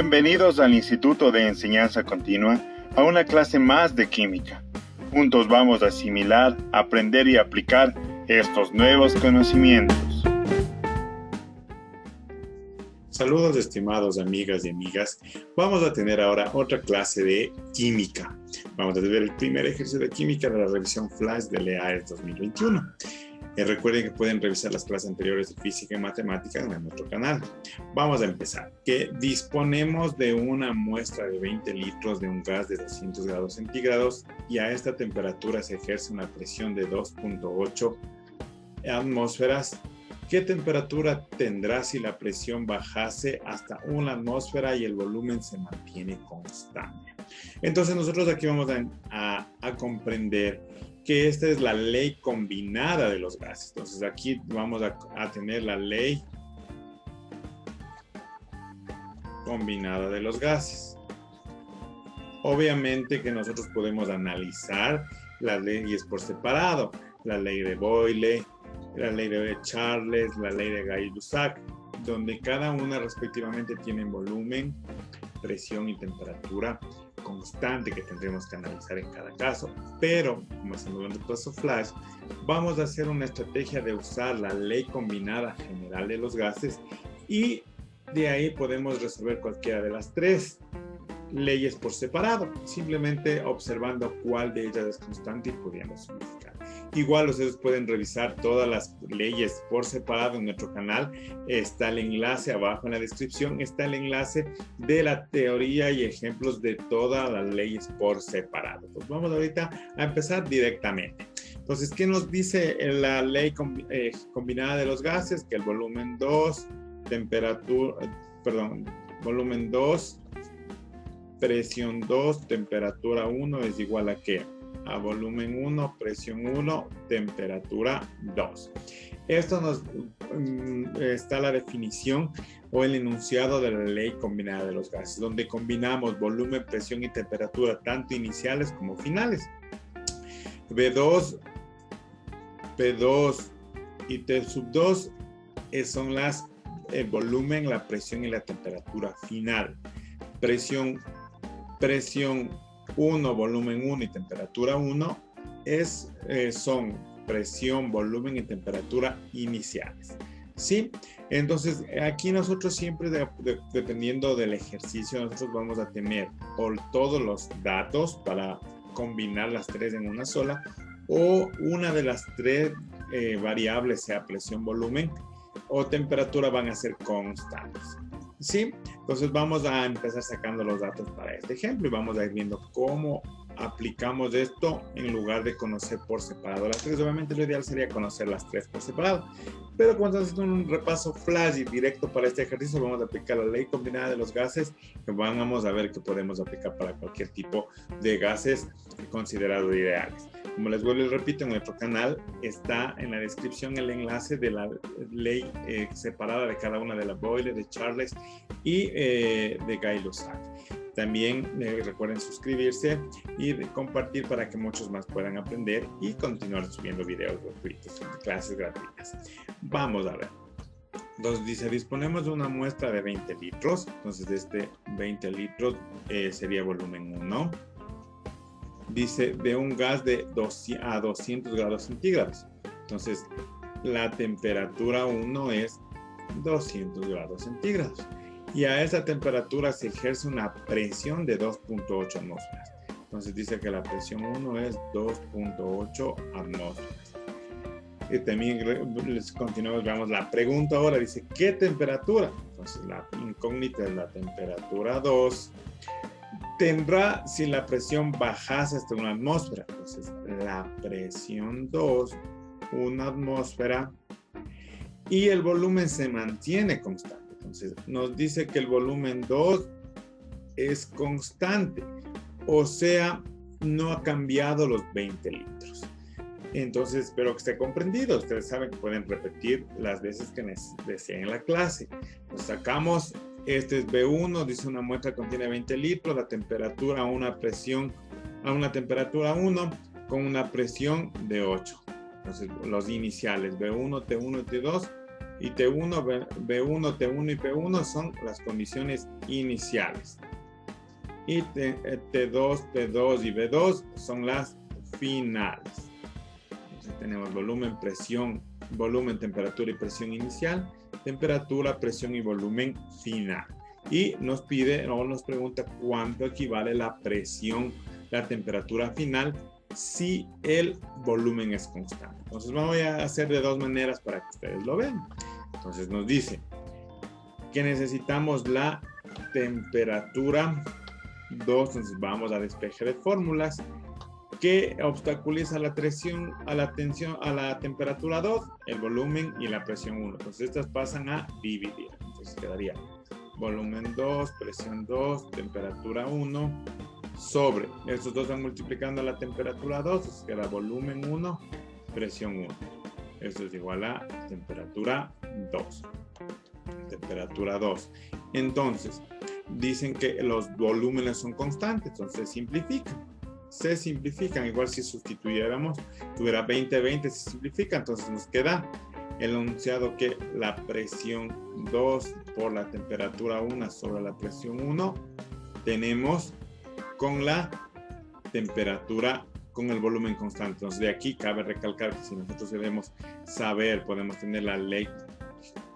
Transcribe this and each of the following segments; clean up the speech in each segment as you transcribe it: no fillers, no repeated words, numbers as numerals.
Bienvenidos al Instituto de Enseñanza Continua a una clase más de química. Juntos vamos a asimilar, aprender y aplicar estos nuevos conocimientos. Saludos estimados amigas y amigas. Vamos a tener ahora otra clase de química. Vamos a ver el primer ejercicio de química de la revisión Flash de LEAES 2021. Recuerden que pueden revisar las clases anteriores de física y matemática en nuestro canal. Vamos a empezar. Que disponemos de una muestra de 20 litros de un gas de 200 grados centígrados y a esta temperatura se ejerce una presión de 2.8 atmósferas. ¿Qué temperatura tendrá si la presión bajase hasta una atmósfera y el volumen se mantiene constante? Entonces nosotros aquí vamos a comprender que esta es la ley combinada de los gases. Entonces aquí vamos a tener la ley combinada de los gases. Obviamente que nosotros podemos analizar las leyes por separado. La ley de Boyle, la ley de Charles, la ley de Gay-Lussac, donde cada una respectivamente tienen volumen, presión y temperatura constante que tendremos que analizar en cada caso. Pero, como hacemos en el paso Flash, vamos a hacer una estrategia de usar la ley combinada general de los gases y de ahí podemos resolver cualquiera de las tres leyes por separado, simplemente observando cuál de ellas es constante y pudiendo simplificar. Igual ustedes pueden revisar todas las leyes por separado en nuestro canal. Está el enlace abajo en la descripción, está el enlace de la teoría y ejemplos de todas las leyes por separado. Pues vamos ahorita a empezar directamente. Entonces, ¿qué nos dice la ley combinada de los gases? Que el volumen 2, volumen 2, presión 2, temperatura 1 es igual a ¿qué? A volumen 1, presión 1, temperatura 2. Esto nos está la definición o el enunciado de la ley combinada de los gases, donde combinamos volumen, presión y temperatura, tanto iniciales como finales. B2 y T sub 2 son el volumen, la presión y la temperatura final. Presión 1, volumen 1 y temperatura 1 son presión, volumen y temperatura iniciales. ¿Sí? Entonces, aquí nosotros siempre, dependiendo del ejercicio, nosotros vamos a tener todos los datos para combinar las tres en una sola, o una de las tres variables, sea presión, volumen o temperatura, van a ser constantes. ¿Sí? Entonces vamos a empezar sacando los datos para este ejemplo y vamos a ir viendo cómo aplicamos esto en lugar de conocer por separado las tres. Obviamente lo ideal sería conocer las tres por separado, pero como estamos haciendo un repaso flash y directo para este ejercicio, vamos a aplicar la ley combinada de los gases, que vamos a ver que podemos aplicar para cualquier tipo de gases considerados ideales. Como les vuelvo y repito, en nuestro canal está en la descripción el enlace de la ley separada de cada una de la Boyle, de Charles y de Gay-Lussac. También recuerden suscribirse y compartir para que muchos más puedan aprender y continuar subiendo videos gratuitos, clases gratuitas. Vamos a ver. Entonces dice, disponemos de una muestra de 20 litros. Entonces este 20 litros sería volumen 1. Dice, de un gas a 200 grados centígrados. Entonces, la temperatura 1 es 200 grados centígrados. Y a esa temperatura se ejerce una presión de 2.8 atmósferas. Entonces, dice que la presión 1 es 2.8 atmósferas. Y también les continuamos, veamos la pregunta ahora. Dice, ¿qué temperatura? Entonces, la incógnita es la temperatura 2. Tendrá si la presión bajase hasta una atmósfera. Entonces, la presión 2, una atmósfera, y el volumen se mantiene constante. Entonces, nos dice que el volumen 2 es constante, o sea, no ha cambiado los 20 litros. Entonces, espero que esté comprendido. Ustedes saben que pueden repetir las veces que deseen en la clase. Nos sacamos. Este es B1, dice una muestra contiene 20 litros, la temperatura a una temperatura 1 con una presión de 8. Entonces los iniciales B1, T1 y T2 Y T1, B1, T1 y P1 son las condiciones iniciales. Y T2, P2 y B2 son las finales. Entonces tenemos volumen, presión, volumen, temperatura y presión inicial, temperatura, presión y volumen final. Y nos pide o nos pregunta cuánto equivale la presión, la temperatura final si el volumen es constante. Entonces vamos a hacer de dos maneras para que ustedes lo vean. Entonces nos dice que necesitamos la temperatura 2, entonces vamos a despeje de fórmulas que obstaculiza la presión, a la temperatura 2, el volumen y la presión 1. Entonces estas pasan a dividir. Entonces quedaría volumen 2, presión 2, temperatura 1, sobre. Estos dos van multiplicando la temperatura 2, entonces queda volumen 1, presión 1. Esto es igual a temperatura 2. Temperatura 2. Entonces, dicen que los volúmenes son constantes, entonces se simplifican. Igual si sustituyéramos, tuviera 20, se simplifica, entonces nos queda el enunciado que la presión 2 por la temperatura 1 sobre la presión 1 tenemos con la temperatura, con el volumen constante. Entonces de aquí cabe recalcar que si nosotros debemos saber, podemos tener la ley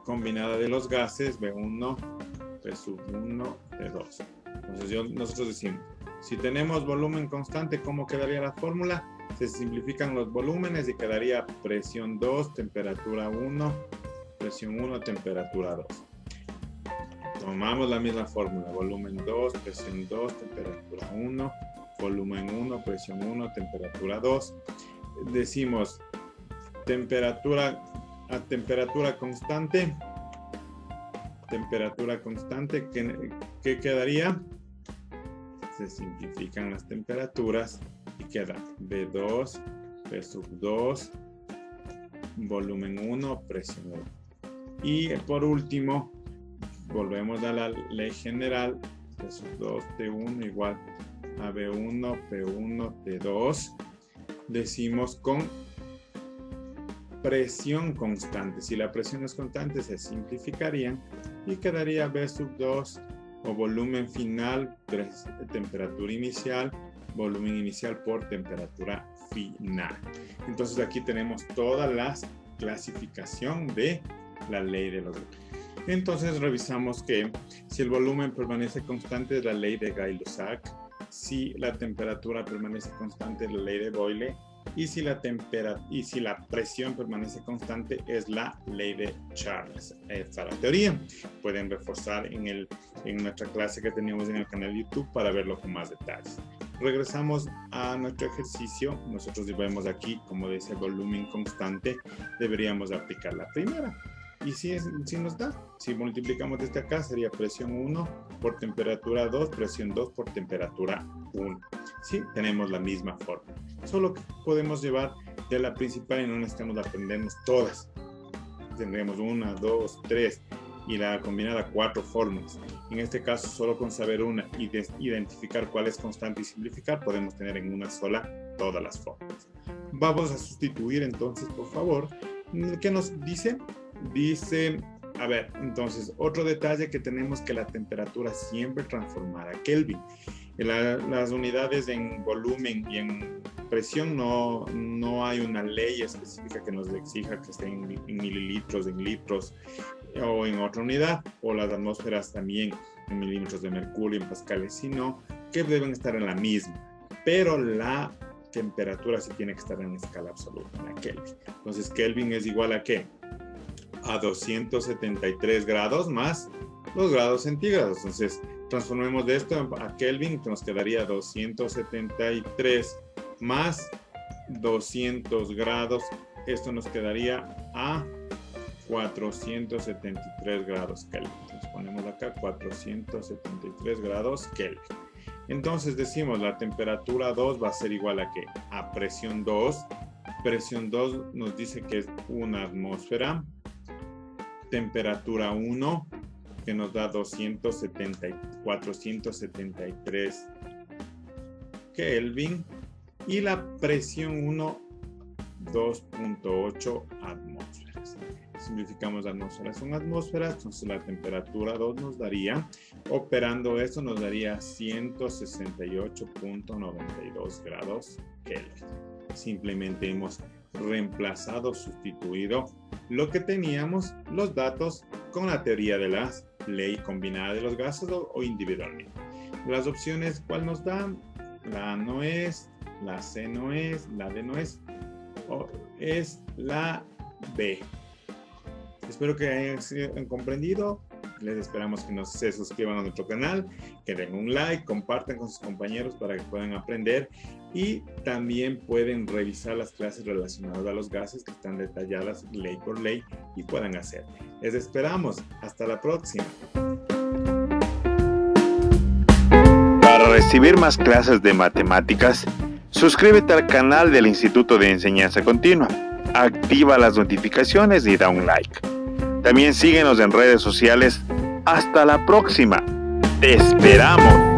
combinada de los gases, B1, P sub 1, P2. Entonces nosotros decimos, si tenemos volumen constante, ¿cómo quedaría la fórmula? Se simplifican los volúmenes y quedaría presión 2, temperatura 1, presión 1, temperatura 2. Tomamos la misma fórmula, volumen 2, presión 2, temperatura 1, volumen 1, presión 1, temperatura 2. Decimos temperatura a temperatura constante, ¿qué quedaría? Se simplifican las temperaturas y queda B2, P sub 2, volumen 1, presión 1. Y por último, volvemos a la ley general, P sub 2, T1 igual a B1, P1, T2. Decimos con presión constante. Si la presión es constante, se simplificarían y quedaría B sub 2 o volumen final, temperatura inicial, volumen inicial por temperatura final. Entonces aquí tenemos toda la clasificación de la ley de los volúmenes. Entonces revisamos que si el volumen permanece constante es la ley de Gay-Lussac, si la temperatura permanece constante es la ley de Boyle, y si la presión permanece constante es la ley de Charles. Esta es la teoría. Pueden reforzar en nuestra clase que teníamos en el canal de YouTube para verlo con más detalles. Regresamos a nuestro ejercicio. Nosotros vemos aquí, como dice volumen constante, deberíamos aplicar la primera. Y si nos da, si multiplicamos desde acá, sería presión 1 por temperatura 2, presión 2 por temperatura 1. Sí, tenemos la misma forma. Solo que podemos llevar de la principal y no necesitamos aprendernos todas. Tendremos 1, 2, 3 y la combinada 4 fórmulas. En este caso, solo con saber una y identificar cuál es constante y simplificar, podemos tener en una sola todas las fórmulas. Vamos a sustituir entonces, por favor. ¿Qué nos dice? Dice, a ver, entonces, otro detalle que tenemos que la temperatura siempre transformar a Kelvin. Las unidades en volumen y en presión no hay una ley específica que nos exija que estén en mililitros, en litros o en otra unidad, o las atmósferas también en milímetros de mercurio, en pascales, sino que deben estar en la misma. Pero la temperatura sí tiene que estar en escala absoluta, en la Kelvin. Entonces, Kelvin es igual a ¿qué? A 273 grados más 2 grados centígrados. Entonces, transformemos de esto a Kelvin, que nos quedaría 273 más 200 grados. Esto nos quedaría a 473 grados Kelvin. Entonces, ponemos acá 473 grados Kelvin. Entonces, decimos la temperatura 2 va a ser igual a ¿qué? A presión 2. Presión 2 nos dice que es una atmósfera. Temperatura 1, que nos da 473 Kelvin. Y la presión 1, 2.8 atmósferas. simplificamos atmósferas son atmósferas, entonces la temperatura 2 nos daría, operando esto nos daría 168.92 grados Kelvin. Simplemente hemos reemplazado, sustituido lo que teníamos, los datos, con la teoría de la ley combinada de los gases o individualmente. Las opciones, ¿cuál nos dan? La A no es, la C no es, la D no es, o es la B. Espero que hayan comprendido. Les esperamos que se suscriban a nuestro canal, que den un like, compartan con sus compañeros para que puedan aprender, y también pueden revisar las clases relacionadas a los gases que están detalladas ley por ley y puedan hacer. Les esperamos. Hasta la próxima. Para recibir más clases de matemáticas, suscríbete al canal del Instituto de Enseñanza Continua, activa las notificaciones y da un like. También síguenos en redes sociales. Hasta la próxima. ¡Te esperamos!